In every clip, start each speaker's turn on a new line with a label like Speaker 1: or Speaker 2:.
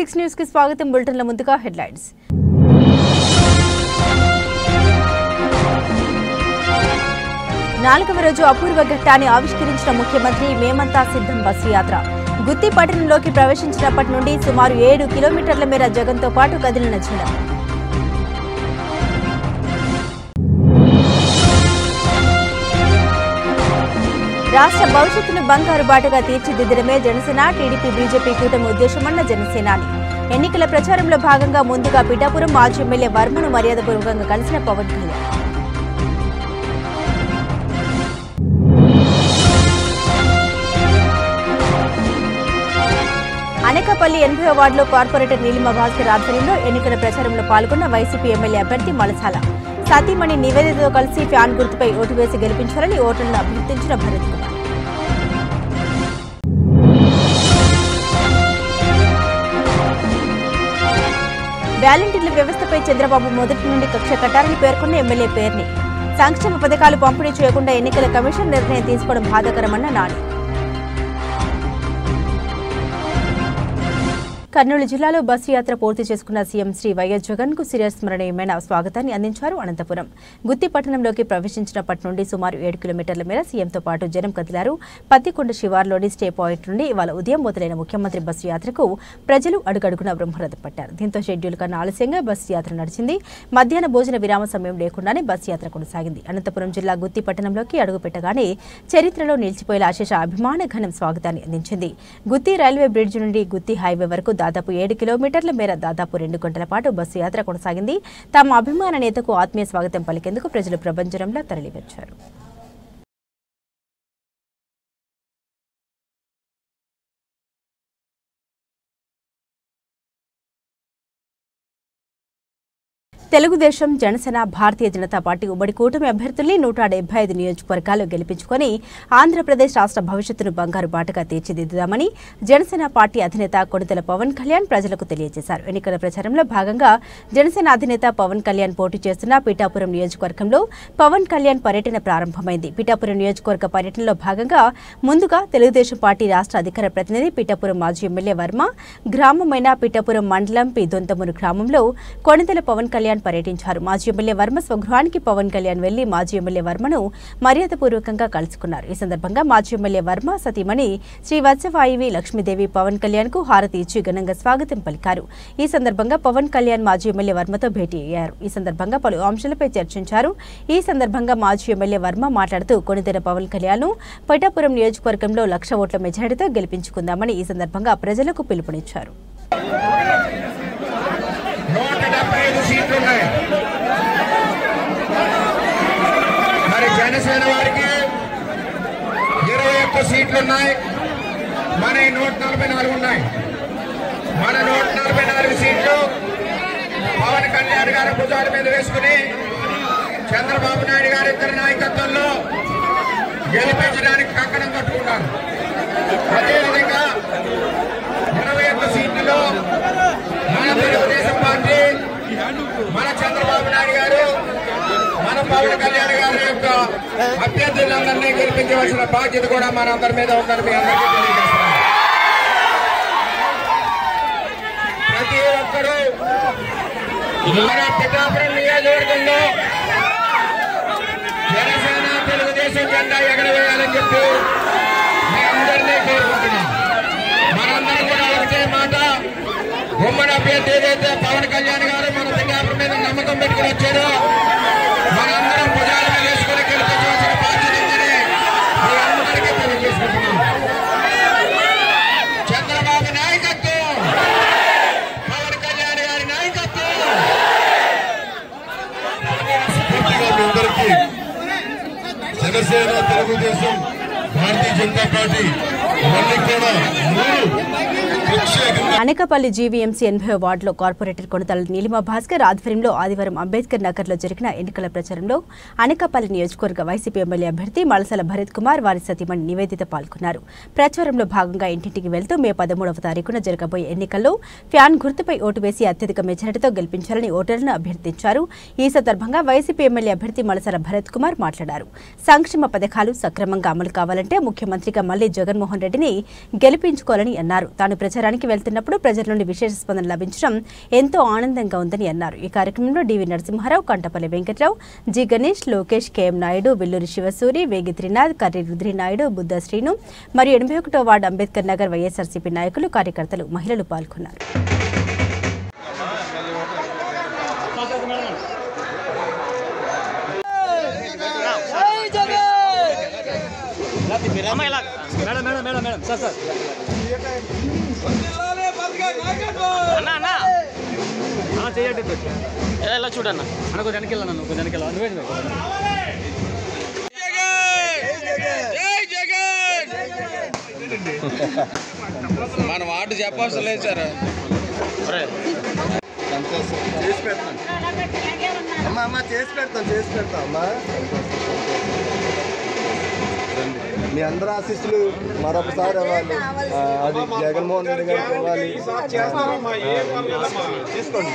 Speaker 1: 6 news కి స్వాగతం. బులెటిన్ల ముందుగా హెడ్లైన్స్. నాలుగవ రోజు అపూర్వ ఘట్టాన్ని ఆవిష్కరించిన ముఖ్యమంత్రి మేమంతా సిద్ధం బస్సు యాత్ర గుత్తి పట్టణంలోకి ప్రవేశించినప్పటి నుండి సుమారు 7 కిలోమీటర్ల మేర జగన్తో పాటు కదిలిన జనం. రాష్ట్ర భవిష్యత్తును బంగారు బాటగా తీర్చిదిద్దడమే జనసేన టీడీపీ బీజేపీ కూటమి ఉద్దేశమన్న జనసేనాని. ఎన్నికల ప్రచారంలో భాగంగా ముందుగా పిఠాపురం మాజీ ఎమ్మెల్యే వర్మను మర్యాదపూర్వకంగా కలిసిన పవన్ కళ్యాణ్. అనకాపల్లి 80వ వార్డులో కార్పొరేటర్ నీలిమ భాస్కర్ ఆధ్వర్యంలో ఎన్నికల ప్రచారంలో పాల్గొన్న వైసీపీ ఎమ్మెల్యే అభ్యర్థి మలసాల సతీమణి నివేదికతో కలిసి ఫ్యాన్ గుర్తుపై ఓటు వేసి గెలిపించాలని ఓటర్లను అభ్యర్థించిన భరత్ కుమార్. వాలంటీర్ల వ్యవస్థపై చంద్రబాబు మొదటి నుండి కక్ష కట్టారని పేర్కొన్న ఎమ్మెల్యే పేర్ని. సంక్షేమ పథకాలు పంపిణీ చేయకుండా ఎన్నికల కమిషన్ నిర్ణయం తీసుకోవడం బాధాకరమన్న నాని. కర్నూలు జిల్లాలో బస్సు యాత్ర పూర్తి చేసుకున్న సీఎం శ్రీ వైఎస్ జగన్ కు శిరస్మరణీయమైన స్వాగతాన్ని అందించారు. అనంతపురం గుత్తి పట్టణంలోకి ప్రవేశించినప్పటి నుండి సుమారు 7 కిలోమీటర్ల మేర సీఎంతో పాటు జనం కదిలారు. పత్తికొండ శివార్లోని స్టే పాయింట్ నుండి ఇవాళ ఉదయం మొదలైన ముఖ్యమంత్రి బస్సు యాత్రకు ప్రజలు అడుగడుగునా బ్రహ్మరథం పట్టారు. దీంతో షెడ్యూల్ కన్నా ఆలస్యంగా బస్సు యాత్ర నడిచింది. మధ్యాహ్న భోజన విరామ సమయం లేకుండానే బస్సు యాత్ర కొనసాగింది. అనంతపురం జిల్లా గుత్తి పట్టణంలోకి అడుగుపెట్టగానే చరిత్రలో నిలిచిపోయేలా అశేష అభిమాన ఘనం స్వాగతాన్ని అందించింది. గుత్తి రైల్వే బ్రిడ్జ్ నుండి గుత్తి హైవే వరకు దాదాపు 7 కిలోమీటర్ల మేర దాదాపు 2 గంటల పాటు బస్సు యాత్ర కొనసాగింది. తమ అభిమాన నేతకు ఆత్మీయ స్వాగతం పలికేందుకు ప్రజలు ప్రభంజనంలో తరలివచ్చారు. తెలుగుదేశం, జనసేన, భారతీయ జనతా పార్టీ ఉమ్మడి కూటమి అభ్యర్థుల్ని 175 నియోజకవర్గాల్లో గెలిపించుకొని ఆంధ్రప్రదేశ్ రాష్ట్ర భవిష్యత్తును బంగారు బాటగా తీర్చిదిద్దుదామని జనసేన పార్టీ అధినేత కొణిదెల పవన్ కళ్యాణ్ ప్రజలకు తెలియజేశారు. ఎన్నికల ప్రచారంలో భాగంగా జనసేన అధినేత పవన్ కళ్యాణ్ పోటీ చేస్తున్న పిఠాపురం నియోజకవర్గంలో పవన్ కళ్యాణ్ పర్యటన ప్రారంభమైంది. పిఠాపురం నియోజకవర్గ పర్యటనలో భాగంగా ముందుగా తెలుగుదేశం పార్టీ రాష్ట్ర అధికార ప్రతినిధి పిఠాపురం మాజీ ఎమ్మెల్యే వర్మ గ్రామమైన పిఠాపురం మండలం పి దొంతమూరు గ్రామంలో కొణిదెల పవన్ కళ్యాణ్ పర్యటించారు. మాజీ ఎమ్మెల్యే వర్మ స్వగృహానికి పవన్ కళ్యాణ్ వెళ్లి మాజీ ఎమ్మెల్యే వర్మను మర్యాదపూర్వకంగా కలుసుకున్నారు. ఈ సందర్భంగా మాజీ ఎమ్మెల్యే వర్మ సతీమణి శ్రీ వత్సవాయువి లక్ష్మీదేవి పవన్ కళ్యాణ్ కు హారతి ఇచ్చి ఘనంగా స్వాగతం పలికారు. ఈ సందర్భంగా పవన్ కళ్యాణ్ మాజీ ఎమ్మెల్యే వర్మతో భేటీ అయ్యారు. ఈ సందర్భంగా పలు అంశాలపై చర్చించారు. ఈ సందర్భంగా మాజీ ఎమ్మెల్యే వర్మ మాట్లాడుతూ కొణిదెల పవన్ కళ్యాణ్ పిఠాపురం నియోజకవర్గంలో 1,00,000 ఓట్ల మెజారిటీతో గెలిపించుకుందామని ఈ సందర్భంగా ప్రజలకు పిలుపునిచ్చారు.
Speaker 2: 175 సీట్లు ఉన్నాయి. మరి జనసేన వారికి 21 సీట్లు ఉన్నాయి. మన 144 ఉన్నాయి. మన 144 సీట్లు పవన్ కళ్యాణ్ గారి భుజాల మీద వేసుకుని చంద్రబాబు నాయుడు గారి ఇద్దరి నాయకత్వంలో గెలిపించడానికి కంకణం కట్టుకున్నారు. అదేవిధంగా 21 సీట్లలో మన తెలుగుదేశం పార్టీ, మన చంద్రబాబు నాయుడు గారు, మన పవన్ కళ్యాణ్ గారి యొక్క అభ్యర్థులందరినీ గెలిపించవలసిన బాధ్యత కూడా మనందరి మీద ఉందని మీ అందరికీ తెలియజేస్తున్నాం. ప్రతి ఒక్కరూ మన పిఠాపురం నియోజకవర్గంలో జనసేన తెలుగుదేశం జెండా ఎగరవేయాలని చెప్పి మీ అందరినీ కోరుకుంటున్నాం. మనందరం కూడా ఒకటే మాట, ఉమ్మడి అభ్యర్థి ఏదైతే పవన్ కళ్యాణ్ గారు మన పిఠాపురం మీద నమ్మకం పెట్టుకుని వచ్చారో మనందరం భుజాల మీద వేసుకుని గెలిపించవలసిన బాధ్యత ఉందని మీ అందరికీ తెలియజేసుకుంటున్నాం. చంద్రబాబు నాయకత్వం, పవన్ కళ్యాణ్ గారి నాయకత్వం.
Speaker 3: జనసేన, తెలుగుదేశం, భారతీయ జనతా పార్టీ మళ్ళీ కూడా 3
Speaker 1: అనకాపల్లి జీవీఎంసీ 80వ వార్డులో కార్పొరేటర్ కొణిదెల నీలిమ భాస్కర్ ఆధ్వర్యంలో ఆదివారం అంబేద్కర్ నగర్ లో జరిగిన ఎన్నికల ప్రచారంలో అనకాపల్లి నియోజకవర్గ వైసీపీ ఎమ్మెల్యే అభ్యర్థి మలసాల భరత్ కుమార్ వారి సతీమణి నివేదిత పాల్గొన్నారు. ప్రచారంలో భాగంగా ఇంటింటికి వెళ్తూ మే 13వ తారీఖున జరగబోయే ఎన్నికల్లో ఫ్యాన్ గుర్తుపై ఓటు వేసి అత్యధిక మెజారిటీతో గెలిపించాలని ఓటర్లను అభ్యర్థించారు. ఈ సందర్భంగా వైసీపీ ఎమ్మెల్యే అభ్యర్థి మలసాల భరత్ కుమార్ మాట్లాడారు. సంక్షేమ పథకాలు సక్రమంగా అమలు కావాలంటే ముఖ్యమంత్రిగా మళ్లీ జగన్మోహన్ రెడ్డి రెడ్డిని గెలిపించుకోవాలని అన్నారు. తాను ప్రచారానికి వెళ్తున్నప్పుడు ప్రజల నుండి విశేష స్పందన లభించడం ఎంతో ఆనందంగా ఉందని అన్నారు. ఈ కార్యక్రమంలో డివి నరసింహారావు, కంటపల్లి వెంకట్రావు, జి గణేష్, లోకేష్, కెఎం నాయుడు, విల్లూరి శివసూరి, వేగి త్రినాథ్, కర్రి రుద్రినాయుడు, బుద్ధ శ్రీను మరియు 81వ వార్డు అంబేద్కర్ నగర్ వైఎస్ఆర్సీపీ నాయకులు, కార్యకర్తలు, మహిళలు పాల్గొన్నారు.
Speaker 4: చూడన్నా
Speaker 5: మన వార్డు చెప్పవలసిన లేదు సార్.
Speaker 6: అమ్మా చేసి పెడతాం అమ్మా. మీ అందరూ ఆశీస్సులు మరొకసారి ఇవ్వాలి. అది జగన్మోహన్ రెడ్డి గారికి ఇవ్వాలి. తీసుకోండి.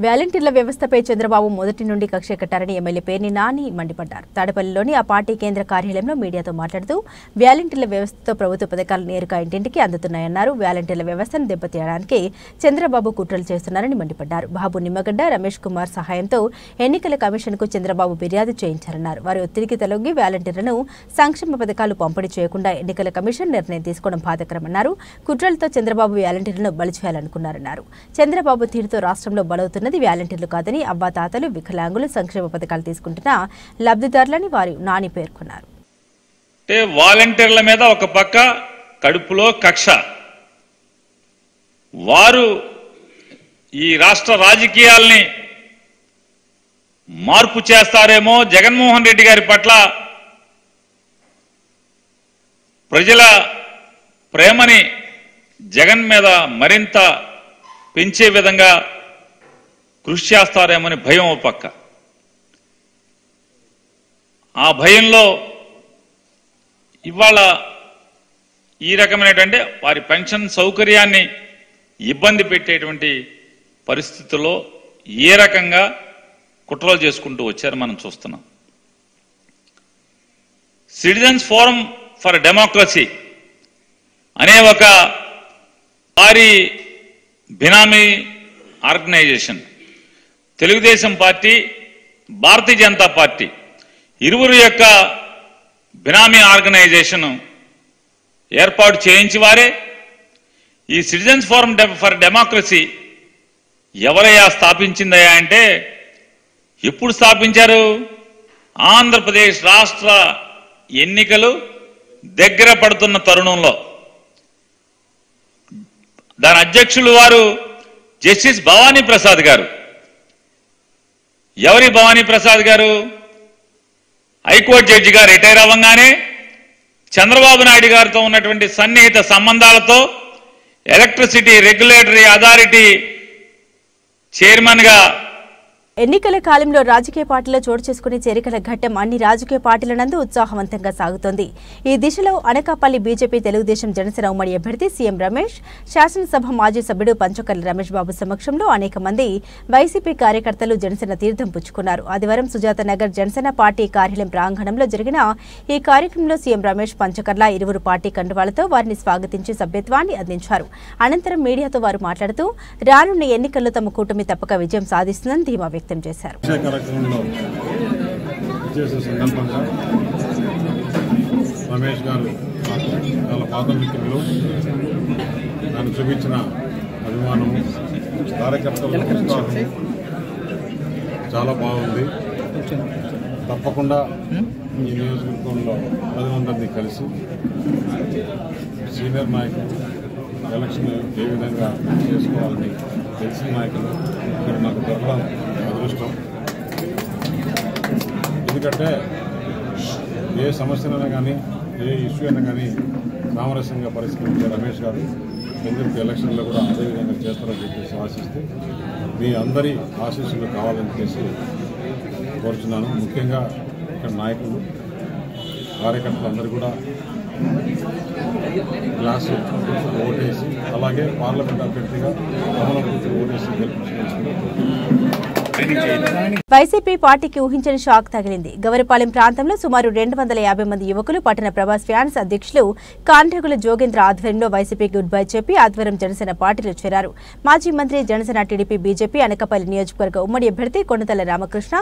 Speaker 1: వాలంటీర్ల వ్యవస్థపై చంద్రబాబు మొదటి నుండి కక్ష కట్టారని ఎమ్మెల్యే పేర్ని నాని మండిపడ్డారు. తాడేపల్లిలోని ఆ పార్టీ కేంద్ర కార్యాలయంలో మీడియాతో మాట్లాడుతూ వాలంటీర్ల వ్యవస్థతో ప్రభుత్వ పథకాలు నేరుగా ఇంటింటికి అందుతున్నాయన్నారు. వాలంటీర్ల వ్యవస్థను దెబ్బతీయడానికి చంద్రబాబు కుట్రలు చేస్తున్నారని మండిపడ్డారు. బాబు నిమ్మగడ్డ, రమేష్ కుమార్ సహాయంతో ఎన్నికల కమిషన్కు చంద్రబాబు ఫిర్యాదు చేయించారన్నారు. వారి ఒత్తిడికి తలొగ్గి వాలంటీర్లను సంక్షేమ పథకాలు పంపిణీ చేయకుండా ఎన్నికల కమిషన్ నిర్ణయం తీసుకోవడం బాధాకరమన్నారు. కుట్రలతో చంద్రబాబు వాలంటీర్లను బలి చేయాలనుకున్నారన్నారు. చంద్రబాబు తీరుతో రాష్ట్రంలో బలవుతున్న వాలంటీర్లు కాదని అవ్వాతాతలు, వికలాంగులు సంక్షేమ పథకాలు తీసుకుంటున్న లబ్ధిదారులని వారు నాని పేర్కొన్నారు.
Speaker 7: వాలంటీర్ల మీద ఒక పక్క కడుపులో కక్ష, వారు ఈ రాష్ట్ర రాజకీయాల్ని మార్పు చేస్తారేమో, జగన్మోహన్ రెడ్డి గారి పట్ల ప్రజల ప్రేమని జగన్ మీద మరింత పెంచే విధంగా కృషి చేస్తారేమని భయం ఒక పక్క. ఆ భయంలో ఇవాళ ఈ రకమైనటువంటి వారి పెన్షన్ సౌకర్యాన్ని ఇబ్బంది పెట్టేటువంటి పరిస్థితుల్లో ఏ రకంగా కుట్రలు చేసుకుంటూ వచ్చారో మనం చూస్తున్నాం. సిటిజన్స్ ఫోరం ఫర్ డెమోక్రసీ అనే ఒక వారి బినామీ organisation, Telugu Desam party, Bharatiya Janata party ఇరువురు యొక్క బినామీ ఆర్గనైజేషన్ ఏర్పాటు చేయించి వారే ఈ సిటిజన్స్ ఫోరం ఫర్ డెమోక్రసీ ఎవరయ్యా స్థాపించిందయ్యా అంటే, ఎప్పుడు స్థాపించారు? ఆంధ్రప్రదేశ్ రాష్ట్ర ఎన్నికలు దగ్గర పడుతున్న తరుణంలో. దాని అధ్యక్షులు వారు జస్టిస్ భవానీ ప్రసాద్ గారు. ఎవరి భవానీ ప్రసాద్ గారు? హైకోర్టు జడ్జిగా రిటైర్ అవ్వగానే చంద్రబాబు నాయుడు గారితో ఉన్నటువంటి సన్నిహిత సంబంధాలతో ఎలక్ట్రిసిటీ రెగ్యులేటరీ అథారిటీ చైర్మన్ గా
Speaker 1: ఎన్నికల కాలంలో రాజకీయ పార్టీలో చోటు చేసుకునే చేరికల ఘట్టం అన్ని రాజకీయ పార్టీల నందు ఉత్సాహవంతంగా సాగుతోంది. ఈ దిశలో అనకాపల్లి బీజేపీ, తెలుగుదేశం, జనసేన ఉమ్మడి అభ్యర్థి సీఎం రమేష్, శాసనసభ మాజీ సభ్యుడు పంచకర్ల రమేష్ బాబు సమక్షంలో అనేక మంది వైసీపీ కార్యకర్తలు జనసేన తీర్థం పుచ్చుకున్నారు. ఆదివారం సుజాత నగర్ జనసేన పార్టీ కార్యాలయం ప్రాంగణంలో జరిగిన ఈ కార్యక్రమంలో సీఎం రమేష్, పంచకర్ల ఇరువురు పార్టీ కండువాలతో వారిని స్వాగతించి సభ్యత్వాన్ని అందించారు. అనంతరం మీడియాతో వారు మాట్లాడుతూ రానున్న ఎన్నికల్లో తమ కూటమి తప్పక విజయం సాధిస్తుందని ధీమా వ్యక్తం చేశారు.
Speaker 3: రమేష్ గారు చాలా పాత మిత్రులు, నన్ను చూపించిన అభిమానము, కార్యకర్తల ఉత్సాహం చాలా బాగుంది. తప్పకుండా ఈ నియోజకవర్గంలో ప్రజలందరినీ కలిసి సీనియర్ నాయకులు ఎలక్షన్ ఏ విధంగా చేసుకోవాలని తెలిసిన నాయకులు ఇక్కడ నాకు దొరకడం అదృష్టం. ఎందుకంటే ఏ సమస్యనైనా కానీ, ఏ ఇష్యూ అయినా కానీ సామరస్యంగా పరిష్కరించే రమేష్ గారు ఎందుకు ఎలక్షన్లో కూడా అదేవిధంగా చేస్తారని చెప్పేసి ఆశిస్తూ మీ అందరి ఆశీస్సులు కావాలని చెప్పేసి కోరుచున్నాను. ముఖ్యంగా ఇక్కడ నాయకులు కార్యకర్తలందరూ కూడా గ్లాసు ఓటేసి అలాగే పార్లమెంట్ అభ్యర్థిగా కమలం గుర్తు ఓటేసి గెలిపించుకోవాల్సిందిగా
Speaker 1: వైసీపీ పార్టీకి ఊహించని షాక్ తగిలింది. గవరపాలెం ప్రాంతంలో సుమారు 250 మంది యువకులు పట్టణ ప్రభాస్ ఫ్యాన్స్ అధ్యక్షులు కాండ్రగుల జోగేంద్ర ఆధ్వర్యంలో వైసీపీ గుడ్ బై చెప్పి ఆధ్వర్యం జనసేన పార్టీలో చేరారు. మాజీ మంత్రి, జనసేన, టీడీపీ, బీజేపీ అనకాపల్లి నియోజకవర్గ ఉమ్మడి అభ్యర్థి కొండతల రామకృష్ణ,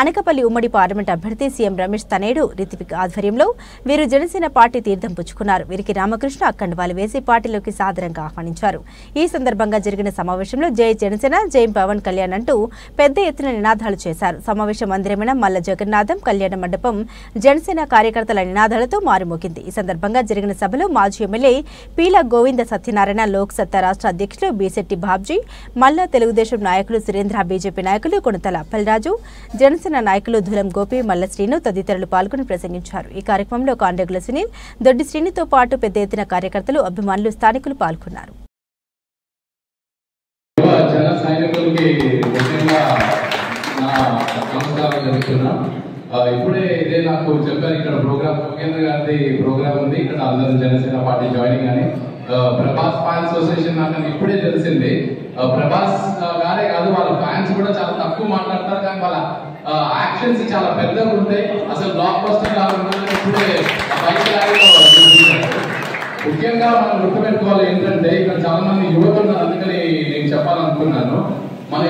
Speaker 1: అనకాపల్లి ఉమ్మడి పార్లమెంట్ అభ్యర్థి సీఎం రమేష్ తనేడు రితిక్ ఆధ్వర్యంలో వీరు జనసేన పార్టీ తీర్థం పుచ్చుకున్నారు. వీరికి రామకృష్ణ అక్కండవాలు వేసి పార్టీలోకి సాదరంగా ఆహ్వానించారు. ఈ సందర్భంగా జరిగిన సమావేశంలో జై జనసేన, జై పవన్ కళ్యాణ్ అంటూ పెద్ద ఎత్తున నినాదాలు చేశారు. సమావేశ మందిరమైన మల్ల జగన్నాథం కళ్యాణ మండపం జనసేన కార్యకర్తల నినాదాలతో మారుమోగింది. ఈ సందర్భంగా జరిగిన సభలో మాజీ ఎమ్మెల్యే పీల గోవింద సత్యనారాయణ, లోక్ సత్తా రాష్ట్ర అధ్యక్షులు బీశెట్టి బాబ్జీ, మల్ల తెలుగుదేశం నాయకులు సురేంద్ర, బీజేపీ నాయకులు కొణతల అప్పలరాజు, జనసేన నాయకులు ధులం గోపి, మల్ల శ్రీను తదితరులు పాల్గొని ప్రసంగించారు. ఈ కార్యక్రమంలో కాండ్రగుల సునీల్, దొడ్డి శ్రీనితో పాటు పెద్ద ఎత్తున కార్యకర్తలు, అభిమానులు, స్థానికులు పాల్గొన్నారు.
Speaker 4: జన సైనికులకి ముఖ్యంగా నా నమస్కారం జరుగుతున్నా. ఇప్పుడే ఇదే నాకు చెప్పారు, ఇక్కడ ప్రోగ్రామ్ జోగేంద్ర గారి ప్రోగ్రామ్ ఉంది, ఇక్కడ అందరూ జనసేన పార్టీ జాయినింగ్ అని. ప్రభాస్ ఫ్యాన్స్ అసోసియేషన్ నాకు ఇప్పుడే తెలిసింది. ప్రభాస్ గారే కాదు, వాళ్ళ ఫ్యాన్స్ కూడా చాలా తక్కువ మాట్లాడతారు, కానీ వాళ్ళ యాక్షన్స్ చాలా పెద్దగా ఉంటాయి. అసలు బ్లాక్ బస్టర్ గా ఉంటుందని ఇప్పుడే బైక్ ర్యాలీలో ముఖ్యంగా మనం గుర్తుపెట్టుకోవాలి ఏంటంటే, ఇక్కడ చాలా మంది యువత ఉన్నారు, అందుకని నేను చెప్పాలనుకున్నాను. మన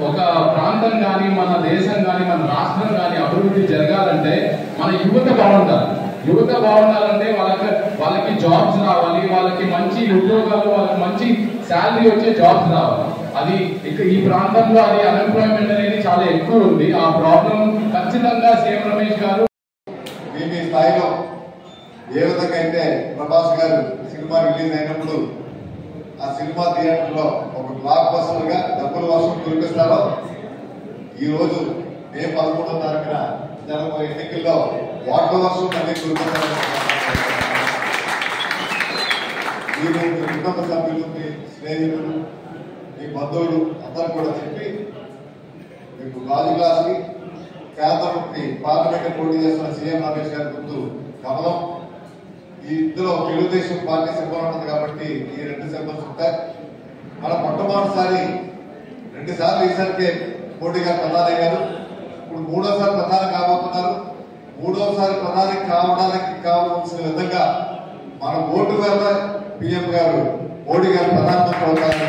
Speaker 4: ఒక ప్రాంతం కానీ, మన దేశం కానీ, మన రాష్ట్రం కానీ అభివృద్ధి జరగాలంటే మన యువత బాగుండాలి. యువత బాగుండాలంటే వాళ్ళకి జాబ్స్ రావాలి, వాళ్ళకి మంచి ఉద్యోగాలు, వాళ్ళకి మంచి శాలరీ వచ్చే జాబ్స్ రావాలి. అది ఈ ప్రాంతంలో అది అన్ఎంప్లాయ్మెంట్ అనేది చాలా ఎక్కువ ఉంది. ఆ ప్రాబ్లం ఖచ్చితంగా సీఎం రమేష్ గారు
Speaker 8: మీ స్థాయిలో ఏ విధంగా అయితే ప్రభాస్ గారు సినిమా రిలీజ్ అయినప్పుడు ఆ సినిమా థియేటర్ లో ఒక బ్లాక్ బస్టర్ గా డబ్బుల వర్షం కురిపిస్తారో, ఈ రోజు మే 11వ తారీఖున జరగబోయే ఎన్నికల్లో ఓట్ల వర్షం మళ్ళీ కురిపిస్తారు. మీరు మీ కుటుంబ సభ్యులు, మీ స్నేహితులు, మీ బంధువులు అందరూ కూడా చెప్పి మీకు గాజు గ్లాస్కి కేంద్రంకి పార్లమెంట్ పోటీ చేస్తున్న సీఎం రమేష్ గారి ముందు కమలం, ఈ ఇందులో తెలుగుదేశం పార్టీ సింబల్ ఉంటుంది కాబట్టి ఈ 2 సింబల్స్ ఉంటాయి. మన మొట్టమొదటిసారి 2 సార్లు ఈసారికి పోటీగా ప్రధాని అయ్యారు. ఇప్పుడు 3వసారి ప్రధాని కాబోతున్నారు. 3వసారి ప్రధాని కావడానికి కావాల్సిన విధంగా మన ఓటు వల్ల పీఎం గారు మోడీ గారు ప్రధానమంత్రి అవుతారని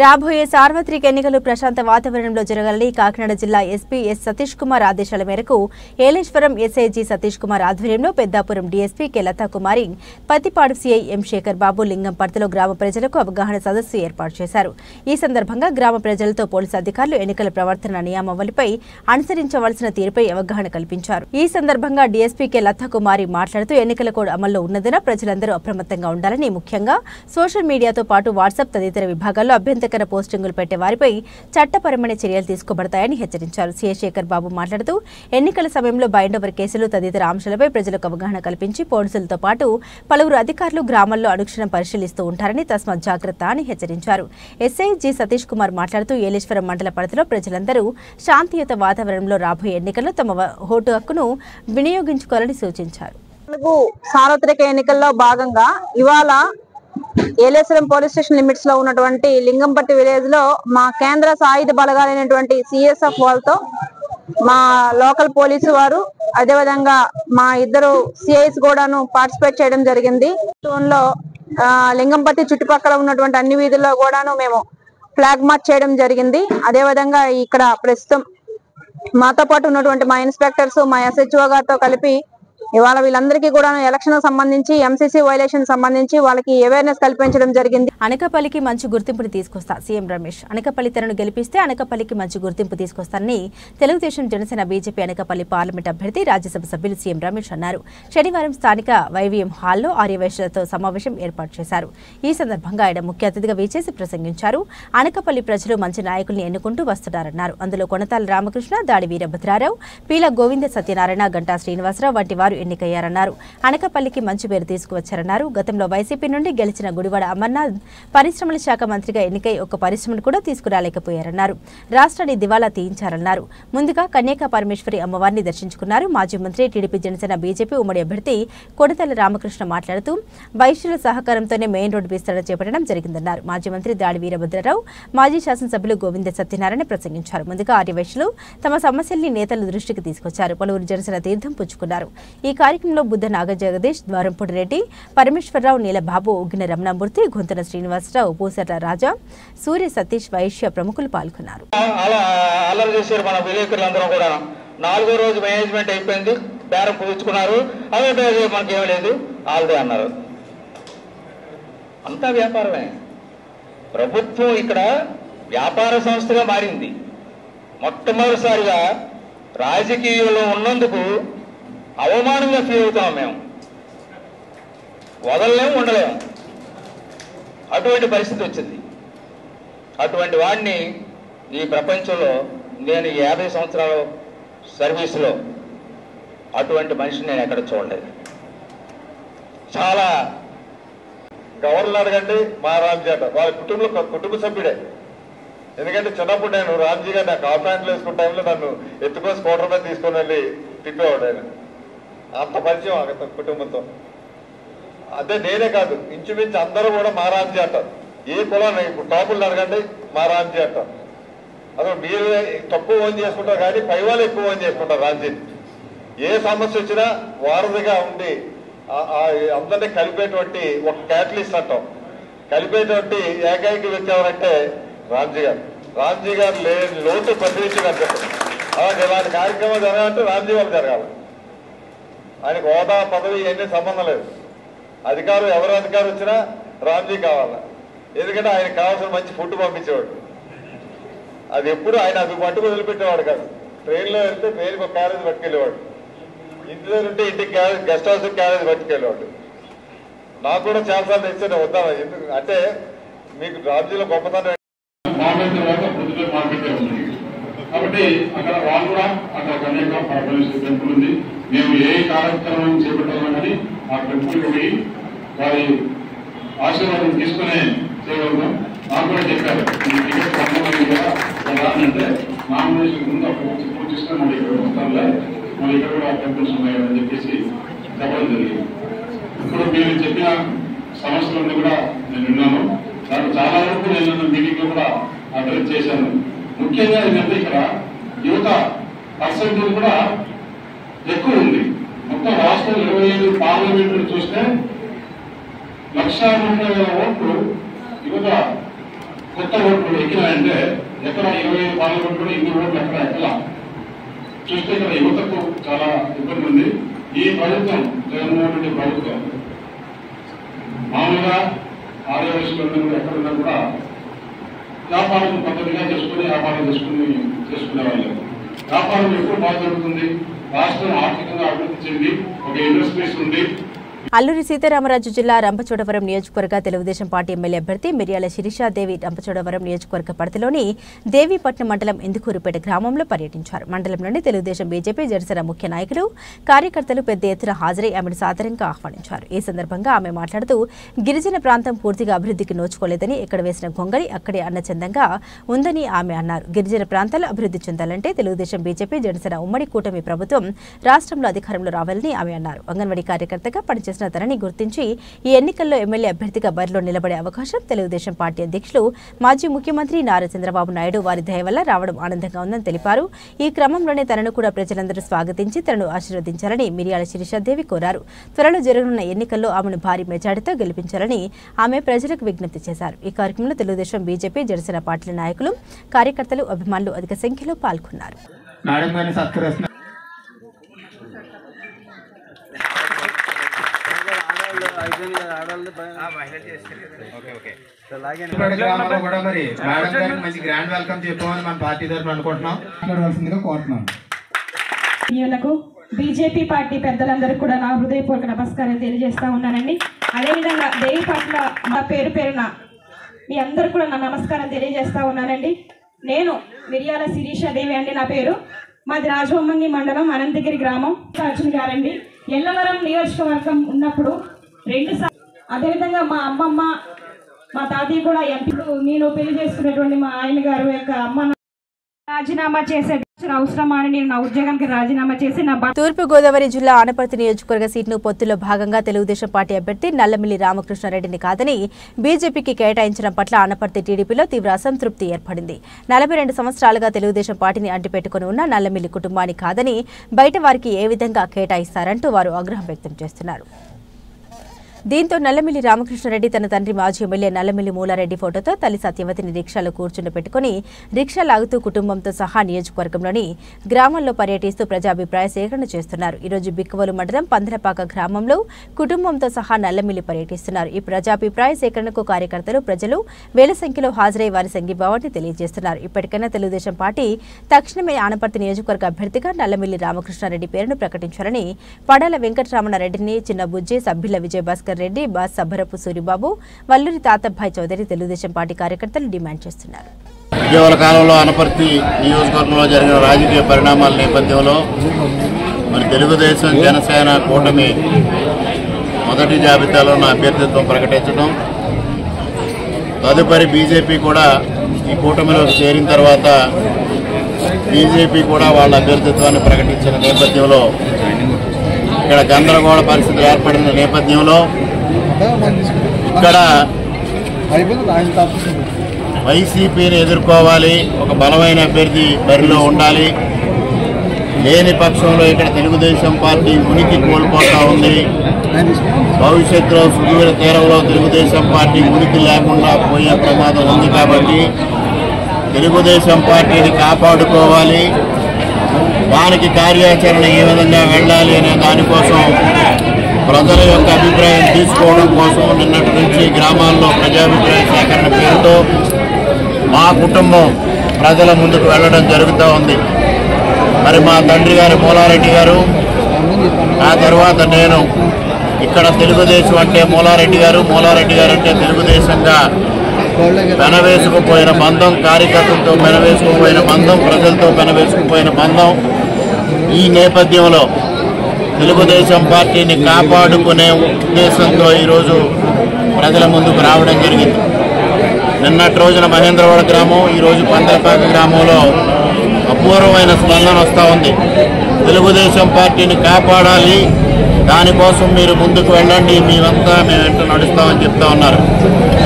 Speaker 1: రాబోయే సార్వత్రిక ఎన్నికలు ప్రశాంత వాతావరణంలో జరగాలని కాకినాడ జిల్లా ఎస్పీ ఎస్ సతీష్ కుమార్ ఆదేశాల మేరకు ఏలేశ్వరం ఎస్ఐజీ సతీష్ కుమార్ ఆధ్వర్యంలో పెద్దాపురం డీఎస్పీ కె లతా కుమారి, పత్తిపాడు సీఐ ఎం శేఖర్ బాబు లింగంపర్తిలో గ్రామ ప్రజలకు అవగాహన సదస్సు ఏర్పాటు చేశారు. ఈ సందర్భంగా గ్రామ ప్రజలతో పోలీసు అధికారులు ఎన్నికల ప్రవర్తన నియమావళిపై అనుసరించవలసిన తీరుపై అవగాహన కల్పించారు. ఈ సందర్భంగా డీఎస్పీ కె లతా కుమారి మాట్లాడుతూ ఎన్నికల కోడ్ అమల్లో ఉన్నందున ప్రజలందరూ అప్రమత్తంగా ఉండాలని, ముఖ్యంగా సోషల్ మీడియాతో పాటు వాట్సాప్ తదితర విభాగాల్లో అభ్యంతరకర పోస్టింగులు పెట్టే వారిపై చట్టపరమైన చర్యలు తీసుకోబడతాయని హెచ్చరించారు. సీఐ శేఖర్ బాబు మాట్లాడుతూ ఎన్నికల సమయంలో బైండ్ ఓవర్ కేసులు తదితర అంశాలపై ప్రజలకు అవగాహన కల్పించి పోలీసులతో పాటు పలువురు అధికారులు గ్రామాల్లో అనుక్షణం పరిశీలిస్తూ ఉంటారని, తస్మాత్ జాగ్రత్త అని హెచ్చరించారు. ఎస్ఐ జి సతీష్ కుమార్ మాట్లాడుతూ ఏలేశ్వరం మండల పరిధిలో ప్రజలందరూ శాంతియుత వాతావరణంలో రాబోయే ఎన్నికల్లో తమ ఓటు హక్కును వినియోగించుకోవాలని సూచించారు.
Speaker 9: సార్వత్రిక ఎన్నికల్లో భాగంగా ఇవాళ ఏలేశ్వరం పోలీస్ స్టేషన్ లిమిట్స్ లో ఉన్నటువంటి లింగంపట్టి విలేజ్ లో మా కేంద్ర సాయుధ బలగాలైనటువంటి సిఎస్ఎఫ్ వాళ్ళతో మా లోకల్ పోలీసు వారు, అదేవిధంగా మా ఇద్దరు సిఐస్ కూడాను పార్టిసిపేట్ చేయడం జరిగింది. లో లింగంపట్టి చుట్టుపక్కల ఉన్నటువంటి అన్ని వీధుల్లో కూడాను మేము ఫ్లాగ్ మార్చ్ చేయడం జరిగింది. అదేవిధంగా ఇక్కడ ప్రస్తుతం మాతో పాటు ఉన్నటువంటి మా ఇన్స్పెక్టర్స్, మా ఎస్హెచ్ఓ గారితో కలిపి ఇవాళ వీళ్ళందరికీ కూడా ఎలక్షన్ సంబంధించి ఎంసీసీ వైలేషన్ సంబంధించి వాళ్ళకి అవేర్నెస్ కల్పించడం జరిగింది.
Speaker 1: అనకాపల్లికి మంచి గుర్తింపుని తీసుకొస్తా సీఎం రమేష్. అనకాపల్లి తనను గెలిపిస్తే అనకాపల్లికి మంచి గుర్తింపు తీసుకొస్తానని తెలుగుదేశం, జనసేన, బీజేపీ అనకాపల్లి పార్లమెంట్ అభ్యర్థి, రాజ్యసభ సభ్యులు సీఎం రమేష్ అన్నారు. శనివారం స్థానిక వైవీఎం హాల్లో ఆర్యవైశ్యులతో సమావేశం ఏర్పాటు చేశారు. ఈ సందర్భంగా ఆయన ముఖ్య అతిథిగా విచ్చేసి ప్రసంగించారు. అనకాపల్లి ప్రజలు మంచి నాయకుల్ని ఎన్నుకుంటూ వస్తున్నారన్నారు. అందులో కొనతాల రామకృష్ణ, దాడి వీరభద్రారావు, పీల గోవింద సత్యనారాయణ, గంటా శ్రీనివాసరావు వంటి వారు ఎన్నికయ్యారన్నారు. అనకాపల్లికి మంచి పేరు తీసుకువచ్చారన్నారు. గతంలో వైసీపీ నుండి గెలిచిన గుడివాడ అమర్నాథ్ పరిశ్రమల శాఖ మంత్రిగా ఎన్నికై ఒక్క పరిశ్రమను కూడా తీసుకురాలేకపోయారన్నారు. రాష్ట్రాన్ని దివాలా తీయించారన్నారు. ముందుగా కన్యకా పరమేశ్వరి అమ్మవారిని దర్శించుకున్నారు. మాజీ మంత్రి, టీడీపీ, జనసేన, బీజేపీ ఉమ్మడి అభ్యర్థి కొడతల రామకృష్ణ మాట్లాడుతూ వైశ్యుల సహకారంతోనే మెయిన్ రోడ్డు విస్తరణ చేపట్టడం జరిగిందన్నారు. మాజీ మంత్రి దాడి వీరభద్రరావు, మాజీ శాసనసభ్యులు గోవింద సత్యనారాయణ ప్రసంగించారు. ముందుగా ఆర్యవైశ్యులు తమ సమస్యల్ని నేతల దృష్టికి తీసుకొచ్చారు. పలువురు జనసేన తీర్థం పుచ్చుకున్నారు. ఈ కార్యక్రమంలో బుద్ధ నాగజగదీష్, ద్వారంపూడి రెడ్డి, పరమేశ్వరరావు, నీలబాబు, ఉగ్గిన రమణమూర్తి, గొంతున శ్రీనివాసరావు, పూసర్ల రాజా, సూర్య సతీష్, వైశ్య ప్రముఖులు పాల్గొన్నారు.
Speaker 5: అల్లరి చేశారు మన విలేకరులందరూ కూడా. 4వ రోజు మేనేజ్మెంట్ అయిపోయింది, బేరం పూచుకున్నారు. అదే మనకేం లేదు ఆల్రెడీ అన్నారు. అంతా వ్యాపారమే. ప్రభుత్వం ఇక్కడ వ్యాపార సంస్థగా మారింది. మొట్టమొదటిసారిగా రాజకీయంలో ఉన్నందుకు అవమానంగా ఫీల్ అవుతాం. మేము వదలలేము, ఉండలేము. అటువంటి పరిస్థితి వచ్చింది. అటువంటి వాడిని ఈ ప్రపంచంలో నేను 50 సంవత్సరాల సర్వీసులో అటువంటి మనిషిని నేను ఎక్కడ చూడలేదు. చాలా గవర్నర్ అడగండి, మా రామ్జీ అంట వాళ్ళ కుటుంబ సభ్యుడే. ఎందుకంటే చిన్నప్పుడు నేను రామ్జీ గారు నాకు హాఫ్ హ్యాండ్లు వేసుకున్న టైంలో నన్ను ఎత్తుకొని స్కూటర్ మీద తీసుకొని వెళ్ళి తిప్పేవాడు ఆయన. అంత పరిచయం అతని కుటుంబంతో. అదే నేనే కాదు, ఇంచుమించు అందరూ కూడా మా రామ్జీ అంటారు. ఏ కులాన్ని ఇప్పుడు టాపులు అడగండి, మా రామ్జీ అంటారు. అసలు మీరు తక్కువ ఓన్ చేసుకుంటారు కానీ పై వాళ్ళు ఎక్కువ ఓన్ చేసుకుంటారు రామ్జీని. ఏ సమస్య వచ్చినా వారధిగా ఉండి అందరినీ కలిపేటువంటి ఒక క్యాటలిస్ట్ అంటాం. కలిపేటువంటి ఏకైక వ్యక్తి ఎవరంటే రామ్జీ గారు. రామ్జీ గారు లేని లోటు ప్రతినిధి కనిపిస్తుంది. అలాగే ఇలాంటి కార్యక్రమాలు జరగాలంటే రామ్జీ వాళ్ళు జరగాలి. ఆయనకు హోదా, పదవి ఇవన్నీ సంబంధం లేదు. అధికారం ఎవరు అధికారం వచ్చినా రామ్జీ కావాలి. ఎందుకంటే ఆయనకు కావాల్సిన మంచి ఫుడ్ పంపించేవాడు. అది ఎప్పుడు ఆయన అది మట్టుకు వదిలిపెట్టేవాడు కాదు. ట్రైన్లో వెళ్తే ట్రైన్కి ఒక క్యారేజ్ పట్టుకెళ్ళేవాడు. ఇంటి దగ్గర ఉంటే ఇంటికి గెస్ట్ హౌస్ క్యారేజ్ పట్టుకెళ్ళేవాడు. నాకు కూడా చాలాసార్లు ఇచ్చాను వద్దాను. ఎందుకు అంటే మీకు రాజ్యంలో గొప్పతనం
Speaker 3: కాబట్టి అక్కడ వాళ్ళు కూడా అక్కడ కన్యకా పరమేశ్వరి టెంపుల్ ఉంది. మేము ఏ కార్యక్రమం చేపట్టాలని ఆ టెంపుల్కి పోయి వారి ఆశీర్వాదం తీసుకునే చేయగలుగుతాం. నాకు కూడా చెప్పారు టికెట్ అంటే నామినేషన్ ముందు పూజిస్తే మళ్ళీ ఇక్కడ వస్తాంలే, మళ్ళీ ఇక్కడ కూడా టెంపుల్స్ ఉన్నాయని చెప్పేసి చెప్పడం జరిగింది. ఇప్పుడు మీరు చెప్పిన సమస్యలన్నీ కూడా నేను విన్నాను. దాంట్లో చాలా వరకు నేను మీటింగ్ లో కూడా అడ్రస్ చేశాను. ముఖ్యంగా ఏంటంటే ఇక్కడ యువత పర్సెంటేజ్ కూడా ఎక్కువ ఉంది. మొత్తం రాష్ట్రం 25 పార్లమెంట్లు చూస్తే 1,30,000 ఓట్లు యువత కొత్త ఓట్లు ఎక్కినాయంటే ఎక్కడ 25 పార్లమెంట్లు ఇన్ని ఓట్లు ఎక్కడ ఎక్కలా చూస్తే ఇక్కడ యువతకు చాలా ఇబ్బంది ఉంది. ఈ ప్రభుత్వం జగన్మోహన్ రెడ్డి ప్రభుత్వం మామూలుగా ఆర్యవైశ్యులందరూ కూడా ఎక్కడున్నా కూడా వ్యాపారం పద్ధతిగా వ్యాపారం చేసుకునేవాళ్ళు. వ్యాపారం ఎప్పుడు బాగా జరుగుతుంది. రాష్ట్రం ఆర్థికంగా అభివృద్ధి చెంది ఒక ఇండస్ట్రీస్ ఉంది.
Speaker 1: అల్లూరి సీతారామరాజు జిల్లా రంపచోడవరం నియోజకవర్గ తెలుగుదేశం పార్టీ ఎమ్మెల్యే అభ్యర్థి మిర్యాల శిరీషాదేవి రంపచోడవరం నియోజకవర్గ పరిధిలోని దేవీపట్నం మండలం ఇందుకూరుపేట గ్రామంలో పర్యటించారు. మండలంలోని తెలుగుదేశం, బీజేపీ, జనసేన ముఖ్య నాయకులు, కార్యకర్తలు పెద్ద ఎత్తున హాజరై ఆమెను సాదరంగా ఆహ్వానించారు. ఈ సందర్భంగా ఆమె మాట్లాడుతూ గిరిజన ప్రాంతం పూర్తిగా అభివృద్ధికి నోచుకోలేదని, ఎక్కడ వేసిన గొంగళి అక్కడే అన్నచందంగా ఉందని ఆమె అన్నారు. గిరిజన ప్రాంతాలు అభివృద్ధి చెందాలంటే తెలుగుదేశం, బీజేపీ, జనసేన ఉమ్మడి కూటమి ప్రభుత్వం రాష్ట్రంలో అధికారంలో రావాలని ఆమె అన్నారు. అంగన్వాడీ కార్యకర్తగా పనిచేసిన తనని గుర్తించి ఈ ఎన్నికల్లో ఎమ్మెల్యే అభ్యర్థిగా బరిలో నిలబడే అవకాశం తెలుగుదేశం పార్టీ అధ్యక్షులు, మాజీ ముఖ్యమంత్రి నారా చంద్రబాబు నాయుడు వారి దయ వల్ల రావడం ఆనందంగా ఉందని తెలిపారు. ఈ క్రమంలోనే తనను కూడా ప్రజలందరూ స్వాగతించి తనను ఆశీర్వదించాలని మిర్యాల శిరీషాదేవి కోరారు. త్వరలో జరగనున్న ఎన్నికల్లో ఆమెను భారీ మెజార్టీతో గెలిపించాలని ఆమె ప్రజలకు విజ్ఞప్తి చేశారు. ఈ కార్యక్రమంలో తెలుగుదేశం, బీజేపీ, జనసేన పార్టీల నాయకులు, కార్యకర్తలు, అభిమానులు అధిక సంఖ్యలో పాల్గొన్నారు.
Speaker 5: మంచి గ్రాండ్ వెల్కమ్ చెప్పమని మన పార్టీ తరఫున అనుకుంటున్నాం.
Speaker 10: బీజేపీ పార్టీ పెద్దలందరికీ కూడా నా హృదయపూర్వక నమస్కారం తెలియజేస్తా ఉన్నానండి. అదేవిధంగా దేవి పట్ల మా పేరు పేరున మీ అందరు కూడా నా నమస్కారం తెలియజేస్తా ఉన్నానండి. నేను మిర్యాల శిరీషాదేవి అండి నా పేరు. మాది రాజవొమ్మంగి మండలం అనంతగిరి గ్రామం. అర్జున్ గారండి. ఎల్లవరం నియోజకవర్గం ఉన్నప్పుడు 2 సార్లు, అదేవిధంగా మా అమ్మమ్మ మా తాతయ్య కూడా ఎంపీలు, నేను పెళ్లి చేసుకున్నటువంటి మా ఆయన గారు యొక్క అమ్మ రాజీనామా చేసే అవసరమా అని నేను నా ఉద్యోగానికి రాజీనామా చేసి నా
Speaker 1: తూర్పుగోదావరి జిల్లా ఆనపర్తి నియోజకవర్గ సీట్ను పొత్తులో భాగంగా తెలుగుదేశం పార్టీ అభ్యర్థి నల్లమిల్లి రామకృష్ణారెడ్డిని కాదని బీజేపీకి కేటాయించడం పట్ల ఆనపర్తి టీడీపీలో తీవ్ర అసంతృప్తి ఏర్పడింది. 42 సంవత్సరాలుగా తెలుగుదేశం పార్టీని అంటిపెట్టుకుని ఉన్న నల్లమిల్లి కుటుంబాన్ని కాదని బయట వారికి ఏ విధంగా కేటాయిస్తారంటూ వారు ఆగ్రహం వ్యక్తం చేస్తున్నారు. దీంతో నల్లమిల్లి రామకృష్ణారెడ్డి తన తండ్రి మాజీ ఎమ్మెల్యే నల్లమిల్లి మూలారెడ్డి ఫోటోతో తల్లి సత్యవతిని రిక్షాలో కూర్చుండబెట్టుకుని రిక్షా లాగుతూ కుటుంబంతో సహా నియోజకవర్గంలోని గ్రామాల్లో పర్యటిస్తూ ప్రజాభిప్రాయ సేకరణ చేస్తున్నారు. ఈరోజు బిక్కువలు మండలం పందరపాక గ్రామంలో కుటుంబంతో సహా నల్లమిల్లి పర్యటిస్తున్నారు. ఈ ప్రజాభిప్రాయ సేకరణకు కార్యకర్తలు, ప్రజలు వేల సంఖ్యలో హాజరై వారి సంఘీభావాన్ని తెలియజేస్తున్నారు. ఇప్పటికైనా తెలుగుదేశం పార్టీ తక్షణమే ఆనపర్తి నియోజకవర్గ అభ్యర్థిగా నల్లమిల్లి రామకృష్ణారెడ్డి పేరును ప్రకటించాలని పడాల వెంకటరమణారెడ్డిని, చిన్న బుజ్జి, సభ్యుల విజయభాస్కర్ రెడ్డి, బాస్ సబ్బరపు సూరిబాబు, వల్లూరి తాతబ్బాయి చౌదరి తెలుగుదేశం పార్టీ కార్యకర్తలు డిమాండ్ చేస్తున్నారు.
Speaker 11: ఇటీవల కాలంలో అనపర్తి నియోజకవర్గంలో జరిగిన రాజకీయ పరిణామాల నేపథ్యంలో మరి తెలుగుదేశం జనసేన కూటమి మొదటి జాబితాలో ఉన్న అభ్యర్థిత్వం ప్రకటించడం, తదుపరి బీజేపీ కూడా ఈ కూటమిలోకి చేరిన తర్వాత బీజేపీ కూడా వాళ్ళ అభ్యర్థిత్వాన్ని ప్రకటించిన నేపథ్యంలో ఇక్కడ గందరగోళ పరిస్థితి ఏర్పడిన నేపథ్యంలో ఇక్కడ వైసీపీని ఎదుర్కోవాలి, ఒక బలమైన అభ్యర్థి బరిలో ఉండాలి. లేని పక్షంలో ఇక్కడ తెలుగుదేశం పార్టీ ఉనికి కోల్పోతా ఉంది. భవిష్యత్తులో సుదూర తీరంలో తెలుగుదేశం పార్టీ ఉనికి లేకుండా పోయే ప్రమాదం ఉంది. కాబట్టి తెలుగుదేశం పార్టీని కాపాడుకోవాలి, దానికి కార్యాచరణ ఏ విధంగా వెళ్ళాలి అనే దానికోసం ప్రజల యొక్క అభిప్రాయం తీసుకోవడం కోసం నిన్నటి నుంచి గ్రామాల్లో ప్రజాభిప్రాయ సేకరణ పేరుతో మా కుటుంబం ప్రజల ముందుకు వెళ్ళడం జరుగుతూ ఉంది. మరి మా తండ్రి గారు మూలారెడ్డి గారు, ఆ తర్వాత నేను ఇక్కడ తెలుగుదేశం అంటే మూలారెడ్డి గారు, మూలారెడ్డి గారు అంటే తెలుగుదేశంగా పెనవేసుకుపోయిన బంధం, కార్యకర్తలతో పెనవేసుకుపోయిన బంధం, ప్రజలతో పెనవేసుకుపోయిన బంధం. ఈ నేపథ్యంలో తెలుగుదేశం పార్టీని కాపాడుకునే ఉద్దేశంతో ఈరోజు ప్రజల ముందుకు రావడం జరిగింది. నిన్నటి రోజున మహేంద్రవాడ గ్రామం, ఈరోజు పందరపాక గ్రామంలో అపూర్వమైన స్పందన వస్తూ ఉంది. తెలుగుదేశం పార్టీని కాపాడాలి, దానికోసం మీరు ముందుకు వెళ్ళండి, మేమంతా మేము వెంట నడుస్తామని చెప్తా ఉన్నారు.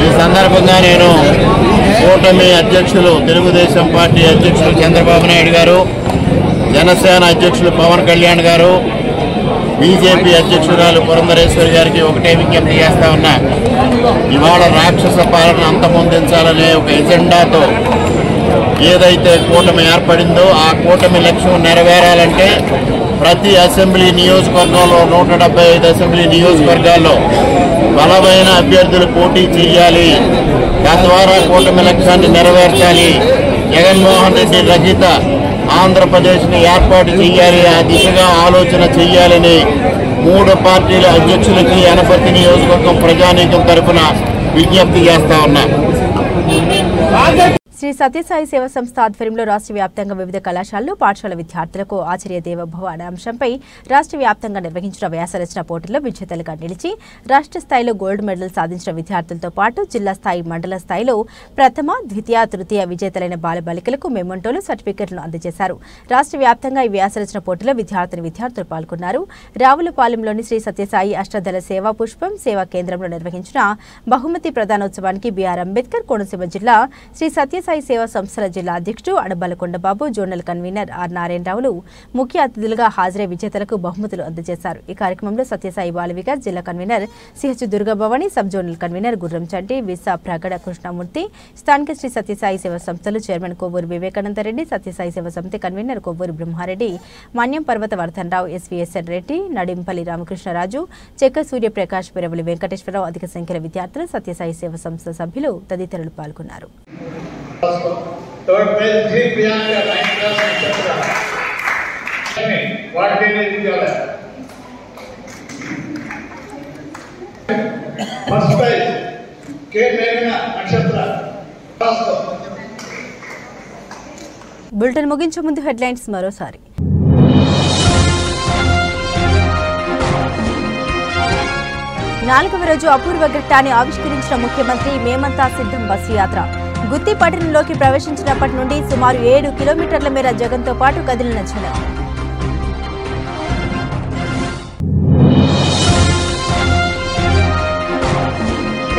Speaker 11: ఈ సందర్భంగా నేను కూటమి అధ్యక్షులు, తెలుగుదేశం పార్టీ అధ్యక్షులు చంద్రబాబు నాయుడు గారు, జనసేన అధ్యక్షులు పవన్ కళ్యాణ్ గారు, బీజేపీ అధ్యక్షురాలు పురంధరేశ్వరి గారికి ఒకటే విజ్ఞప్తి చేస్తా ఉన్నా. ఇవాళ రాక్షస పాలన అంతమొందించాలనే ఒక ఎజెండాతో ఏదైతే కూటమి ఏర్పడిందో ఆ కూటమి లక్ష్యం నెరవేరాలంటే ప్రతి అసెంబ్లీ నియోజకవర్గంలో 175 అసెంబ్లీ నియోజకవర్గాల్లో బలమైన అభ్యర్థులు పోటీ చేయాలి. తద్వారా కూటమి లక్ష్యాన్ని నెరవేర్చాలి. జగన్మోహన్ రెడ్డి రహిత ఆంధ్రప్రదేశ్ని ఏర్పాటు చేయాలి, ఆ దిశగా ఆలోచన చేయాలని 3 పార్టీల అధ్యక్షులకి అనపర్తి నియోజకవర్గం ప్రజానీకం తరఫున విజ్ఞప్తి చేస్తా ఉన్నా.
Speaker 1: శ్రీ సత్యసాయి సేవా సంస్థ ఆధ్వర్యంలో రాష్ట్ర వ్యాప్తంగా వివిధ కళాశాలలు, పాఠశాల విద్యార్థులకు ఆచార్య దేవోభవ అనే అంశంపై రాష్ట్ర వ్యాప్తంగా నిర్వహించిన వ్యాసరచన పోటీల్లో విజేతలుగా నిలిచి రాష్ట్ర స్థాయిలో గోల్డ్ మెడల్ సాధించిన విద్యార్థులతో పాటు జిల్లా స్థాయి, మండల స్థాయిలో ప్రథమ, ద్వితీయ, తృతీయ విజేతలైన బాలబాలికలకు మెమోంటోలు, సర్టిఫికెట్లను అందజేశారు. రాష్ట్ర వ్యాప్తంగా ఈ వ్యాసరచన పోటీలో విద్యార్థులు పాల్గొన్నారు. రావులపాలెంలోని శ్రీ సత్యసాయి అష్టదళ సేవా పుష్పం సేవా కేంద్రంలో నిర్వహించిన బహుమతి ప్రదానోత్సవానికి బీఆర్ అంబేద్కర్ కోనసీమ జిల్లా శ్రీ సత్యసాయి సేవా సంస్థల జిల్లా అధ్యక్షుడు అడబలకొండబాబు, జోనల్ కన్వీనర్ ఆర్ నారాయణరావులు ముఖ్య అతిథులుగా హాజరై విజేతలకు బహుమతులు అందజేశారు. ఈ కార్యక్రమంలో సత్యసాయి బాల వికాస్ జిల్లా convener CH Durgabhavani, sub zonal convener Gurram Chanti, visa Pragada Krishnamurthy, స్థానిక శ్రీ సత్యసాయి సేవా సంస్థలు చైర్మన్ కొవ్వూరు వివేకానందరెడ్డి, సత్యసాయి సేవా సమితి కన్వీనర్ కొవ్వూరు బ్రహ్మారెడ్డి, మన్యం పర్వత వర్ధనరావు, ఎస్వీఎస్ఎన్ రెడ్డి, నడింపల్లి రామకృష్ణరాజు, చెక్క సూర్యప్రకాష్, పెరవలి వెంకటేశ్వరరావు, అధిక సంఖ్యలో విద్యార్థులు, సత్యసాయి సేవా సంస్థ సభ్యులు తదితరులు పాల్గొన్నారు.
Speaker 12: Third prize G. Priyanka, 9th class, etc. What did you do? First prize K. Meghna, etc.
Speaker 1: Bulletin ముగించే ముందు హెడ్లైన్స్ మరోసారి. 4వ రోజు అపూర్వ ఘట్టాన్ని ఆవిష్కరించిన ముఖ్యమంత్రి మేమంతా సిద్ధం బస్సు యాత్ర గుత్తి పట్టణంలోకి ప్రవేశించినప్పటి నుండి సుమారు 7 కిలోమీటర్ల మేర జగన్తో పాటు కదిలిన జనం.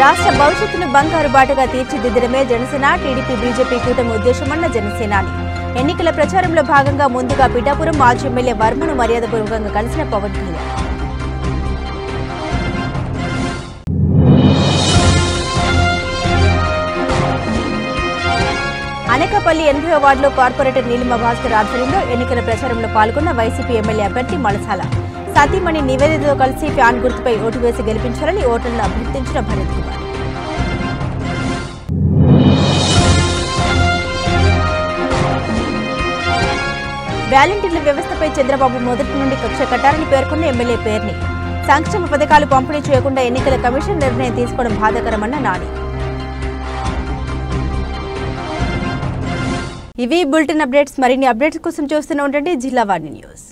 Speaker 1: రాష్ట్ర భవిష్యత్తును బంగారు బాటగా తీర్చిదిద్దడమే జనసేన టీడీపీ బీజేపీ కూటమి ఉద్దేశమన్న జనసేనాని. ఎన్నికల ప్రచారంలో భాగంగా ముందుగా పిఠాపురం మాజీ ఎమ్మెల్యే వర్మను మర్యాదపూర్వకంగా కలిసిన పవన్ కళ్యాణ్. అనకాపల్లి 80వ వార్డులో కార్పొరేటర్ నీలిమ భాస్కర్ ఆధ్వర్యంలో ఎన్నికల ప్రచారంలో పాల్గొన్న వైసీపీ ఎమ్మెల్యే అభ్యర్థి మలసాల సతీమణి నివేదికతో కలిసి ఫ్యాన్ గుర్తుపై ఓటు వేసి గెలిపించాలని ఓటర్లను అభ్యర్థించిన భరత్ కుమార్. వాలంటీర్ల వ్యవస్థపై చంద్రబాబు మొదటి నుండి కక్ష కట్టాలని పేర్కొన్న ఎమ్మెల్యే పేర్ని. సంక్షేమ పథకాలు పంపిణీ చేయకుండా ఎన్నికల కమిషన్ నిర్ణయం తీసుకోవడం బాధాకరమన్న నాని. ఇవి బులెటిన్ అప్డేట్స్. మరిన్ని అప్డేట్స్ కోసం చూస్తూనే ఉండండి జిల్లా వాణి న్యూస్.